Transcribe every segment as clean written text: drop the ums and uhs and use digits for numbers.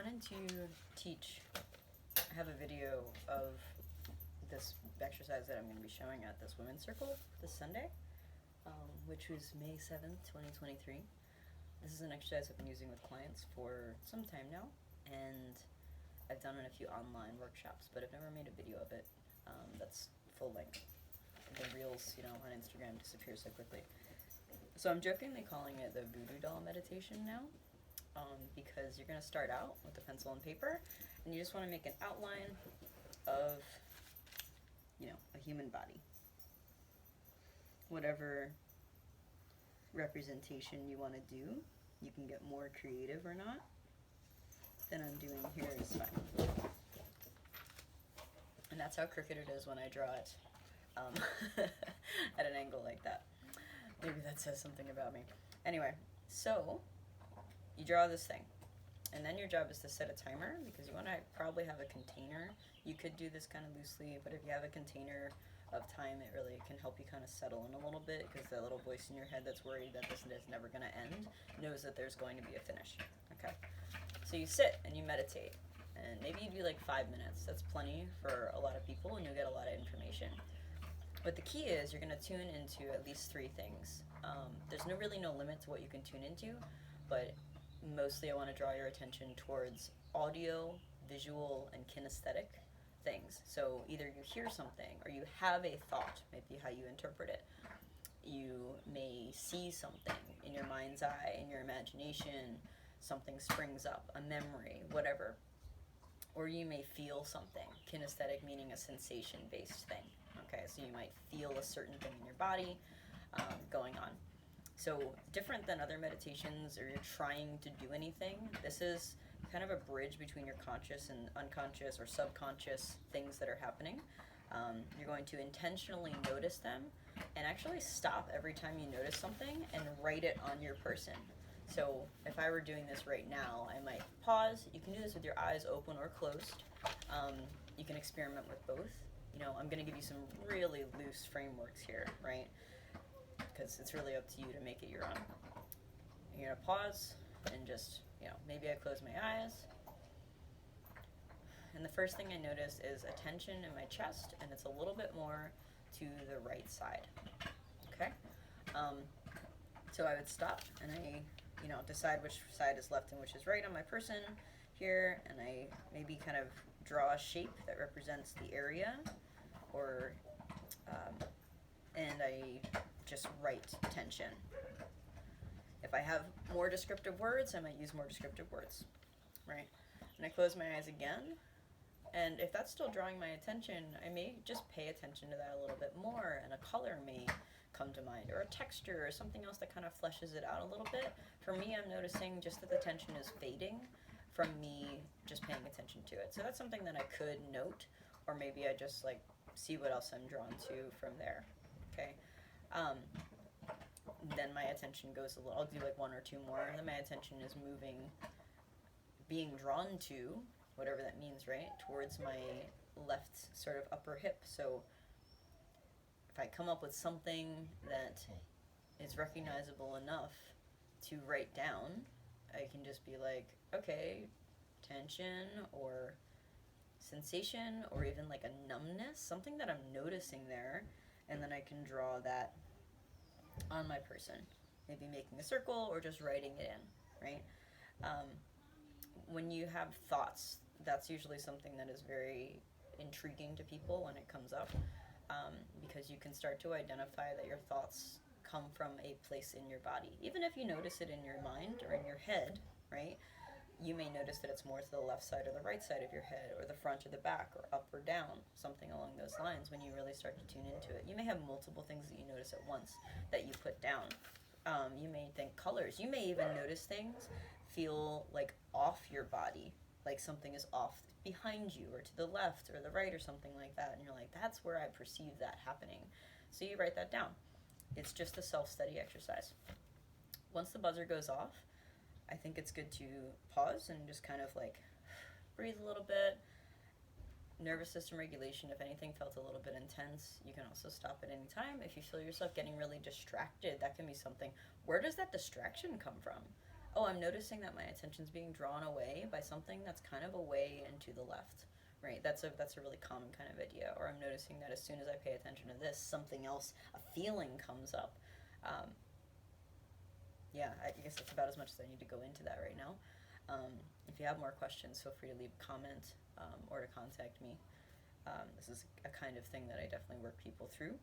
wanted to teach, I have a video of this exercise that I'm going to be showing at this women's circle this Sunday, which was May 7th, 2023. This is an exercise I've been using with clients for some time now, and I've done in a few online workshops, but I've never made a video of it that's full length. The reels, on Instagram disappear so quickly. So I'm jokingly calling it the Voodoo doll meditation now, because you're going to start out with a pencil and paper, and you just want to make an outline of, a human body. Whatever representation you want to do, you can get more creative or not than I'm doing here is fine. And that's how crooked it is when I draw it at an angle like that. Maybe that says something about me. Anyway, so you draw this thing, and then your job is to set a timer, because you want to probably have a container. You could do this kind of loosely, but if you have a container of time, it really can help you kind of settle in a little bit, because that little voice in your head that's worried that this is never going to end knows that there's going to be a finish. Okay, so you sit and you meditate, and maybe you do like 5 minutes. That's plenty for a lot of people, and you'll get a lot of information. But the key is you're going to tune into at least 3 things. There's really no limit to what you can tune into, but mostly I want to draw your attention towards audio, visual, and kinesthetic things. So either you hear something, or you have a thought, maybe how you interpret it. You may see something in your mind's eye, in your imagination, something springs up, a memory, whatever. Or you may feel something, kinesthetic meaning a sensation-based thing. Okay, so you might feel a certain thing in your body going on. So different than other meditations, or you're trying to do anything, this is kind of a bridge between your conscious and unconscious or subconscious things that are happening. You're going to intentionally notice them, and actually stop every time you notice something and write it on your person. So if I were doing this right now, I might pause. You can do this with your eyes open or closed. You can experiment with both. I'm going to give you some really loose frameworks here, right? Because it's really up to you to make it your own. You're going to pause and just, maybe I close my eyes. And the first thing I notice is a tension in my chest, and it's a little bit more to the right side. Okay? So I would stop, and I decide which side is left and which is right on my person here, and I maybe kind of draw a shape that represents the area, or, and I just write tension. If I have more descriptive words, I might use more descriptive words, right? And I close my eyes again, and if that's still drawing my attention, I may just pay attention to that a little bit more, and a color may come to mind, or a texture, or something else that kind of fleshes it out a little bit. For me, I'm noticing just that the tension is fading from me just paying attention to it. So that's something that I could note, or maybe I just see what else I'm drawn to from there. Okay. Then my attention goes a little, I'll do 1 or 2 more, and then my attention is moving, being drawn to, whatever that means, right, towards my left sort of upper hip. So if I come up with something that is recognizable enough to write down, I can just be like, okay, tension, or sensation, or even a numbness, something that I'm noticing there, and then I can draw that on my person, maybe making a circle or just writing it in, right? When you have thoughts, that's usually something that is very intriguing to people when it comes up, because you can start to identify that your thoughts come from a place in your body. Even if you notice it in your mind or in your head, right? You may notice that it's more to the left side or the right side of your head, or the front or the back, or up or down, something along those lines when you really start to tune into it. You may have multiple things that you notice at once that you put down. You may think colors. You may even notice things feel off your body, like something is off behind you, or to the left or the right, or something like that, and you're like, that's where I perceive that happening. So you write that down. It's just a self-study exercise. Once the buzzer goes off, I think it's good to pause and just kind of breathe a little bit. Nervous system regulation, if anything felt a little bit intense, you can also stop at any time. If you feel yourself getting really distracted, that can be something. Where does that distraction come from? oh, I'm noticing that my attention's being drawn away by something that's kind of away and to the left, right? That's a really common kind of idea. Or I'm noticing that as soon as I pay attention to this, something else, a feeling comes up. Um, yeah, I guess that's about as much as I need to go into that right now. If you have more questions, feel free to leave a comment or to contact me. This is a kind of thing that I definitely work people through.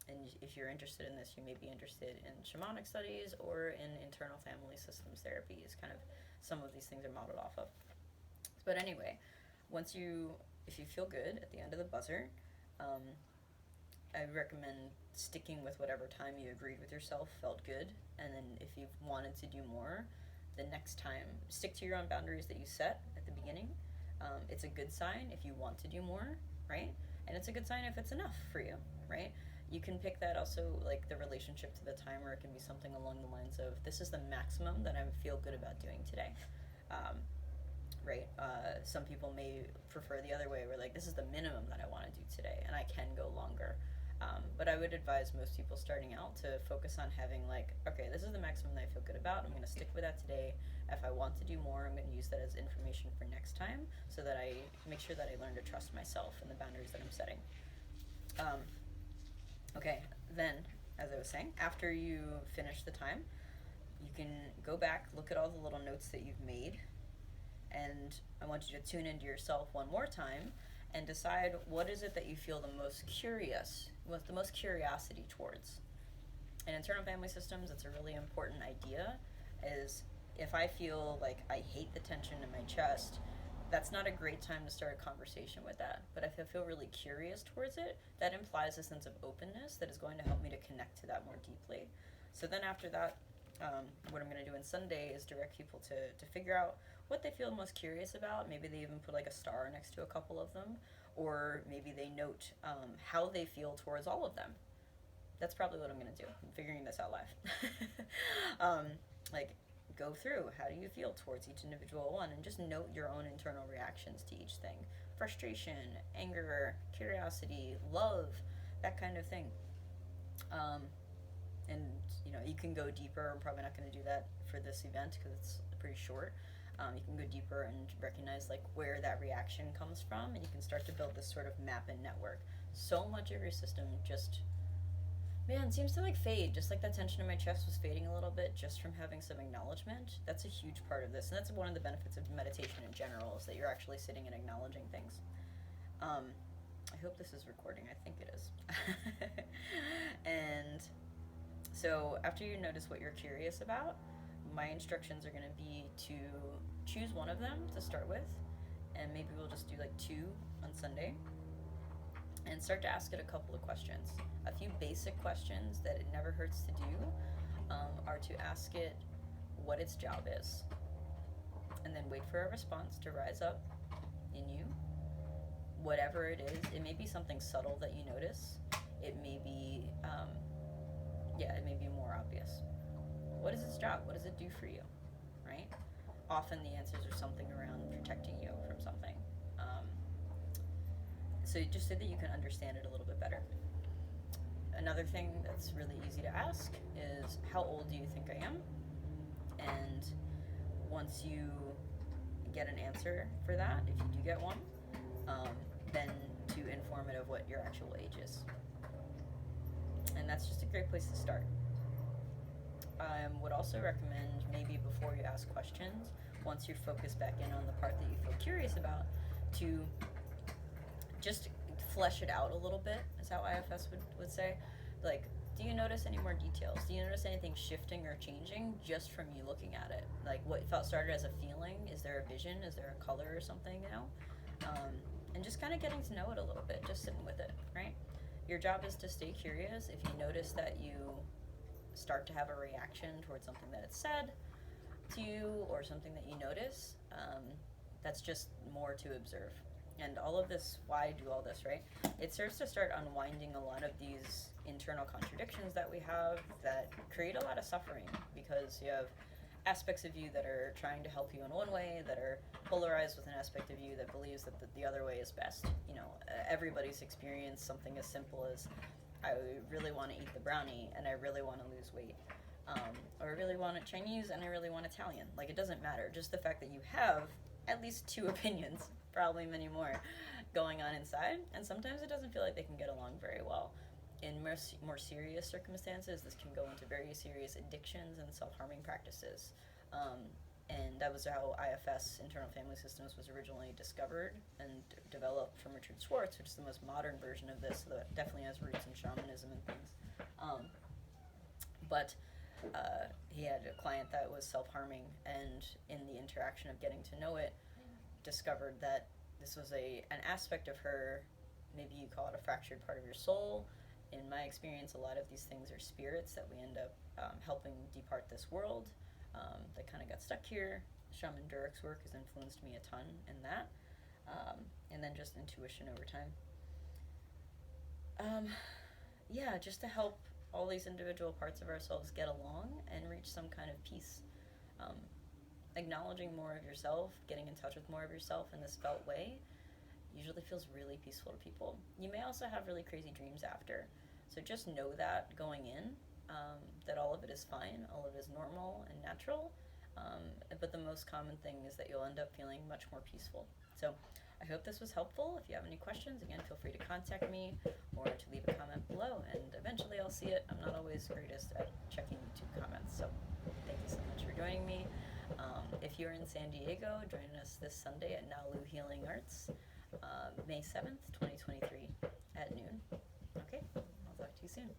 And if you're interested in this, you may be interested in shamanic studies or in internal family systems therapy is kind of some of these things are modeled off of. But anyway, if you feel good at the end of the buzzer, I recommend sticking with whatever time you agreed with yourself felt good. And then if you wanted to do more, the next time, stick to your own boundaries that you set at the beginning. It's a good sign if you want to do more, right? And it's a good sign if it's enough for you, right? You can pick that also, like the relationship to the timer. It can be something along the lines of, this is the maximum that I feel good about doing today, right? Some people may prefer the other way, where like, this is the minimum that I want to do today, and I can go longer. But I would advise most people starting out to focus on having like, okay, this is the maximum that I feel good about. I'm going to stick with that today. If I want to do more, I'm going to use that as information for next time, so that I make sure that I learn to trust myself and the boundaries that I'm setting. Okay, then, as I was saying, after you finish the time, you can go back, look at all the little notes that you've made, and I want you to tune into yourself one more time and decide what is it that you feel the most curious, with the most curiosity towards. In internal family systems, it's a really important idea, is if I feel like I hate the tension in my chest, that's not a great time to start a conversation with that. But if I feel really curious towards it, that implies a sense of openness that is going to help me to connect to that more deeply. So then after that, what I'm going to do on Sunday is direct people to figure out what they feel most curious about. Maybe they even put like a star next to a couple of them, or maybe they note how they feel towards all of them. That's probably what I'm going to do. I'm figuring this out live. Like, go through, how do you feel towards each individual one, and just note your own internal reactions to each thing. Frustration, anger, curiosity, love, that kind of thing. And you can go deeper. I'm probably not going to do that for this event because it's pretty short. You can go deeper and recognize like where that reaction comes from, and you can start to build this sort of map and network. So much of your system just seems to like fade, just like that tension in my chest was fading a little bit just from having some acknowledgement. That's a huge part of this, and that's one of the benefits of meditation in general, is that you're actually sitting and acknowledging things. I hope this is recording. I think it is. And so after you notice what you're curious about, my instructions are going to be to choose one of them to start with, and maybe we'll just do like 2 on Sunday, and start to ask it a couple of questions. A few basic questions that it never hurts to do are to ask it what its job is, and then wait for a response to rise up in you. Whatever it is, it may be something subtle that you notice. It may be, it may be more obvious. What is its job? What does it do for you, right? Often the answers are something around protecting you from something. So just so that you can understand it a little bit better. Another thing that's really easy to ask is, how old do you think I am? And once you get an answer for that, if you do get one, then to inform it of what your actual age is. And that's just a great place to start. I would also recommend, maybe before you ask questions, once you're focused back in on the part that you feel curious about, to just flesh it out a little bit, is how IFS would say. Like, do you notice any more details? Do you notice anything shifting or changing just from you looking at it? Like, what started as a feeling, is there a vision, is there a color or something, and just kind of getting to know it a little bit, just sitting with it, right? Your job is to stay curious. If you notice that you start to have a reaction towards something that it's said to you, or something that you notice, that's just more to observe. And all of this, why do all this, right? It serves to start unwinding a lot of these internal contradictions that we have that create a lot of suffering, because you have aspects of you that are trying to help you in one way, that are polarized with an aspect of you that believes that the other way is best. Everybody's experienced something as simple as, I really want to eat the brownie and I really want to lose weight. or I really want it Chinese and I really want Italian. Like, it doesn't matter. Just the fact that you have at least two opinions, probably many more, going on inside. And sometimes it doesn't feel like they can get along very well. In more serious circumstances, this can go into very serious addictions and self-harming practices. And that was how IFS, Internal Family Systems, was originally discovered and developed from Richard Schwartz, which is the most modern version of this, so that definitely has roots in shamanism and things. But he had a client that was self-harming, and in the interaction of getting to know it, discovered that this was an aspect of her, maybe you call it a fractured part of your soul. In my experience, a lot of these things are spirits that we end up helping depart this world, that kind of got stuck here. Shaman Durek's work has influenced me a ton in that, and then just intuition over time. Yeah, just to help all these individual parts of ourselves get along and reach some kind of peace. Acknowledging more of yourself, getting in touch with more of yourself in this felt way, usually feels really peaceful to people. You may also have really crazy dreams after. So just know that going in, that all of it is fine, all of it is normal and natural. But the most common thing is that you'll end up feeling much more peaceful. So I hope this was helpful. If you have any questions, again, feel free to contact me or to leave a comment below, and eventually I'll see it. I'm not always greatest at checking YouTube comments, so thank you so much for joining me. If you're in San Diego, join us this Sunday at Nalu Healing Arts, May 7th, 2023 at noon. Okay, I'll talk to you soon.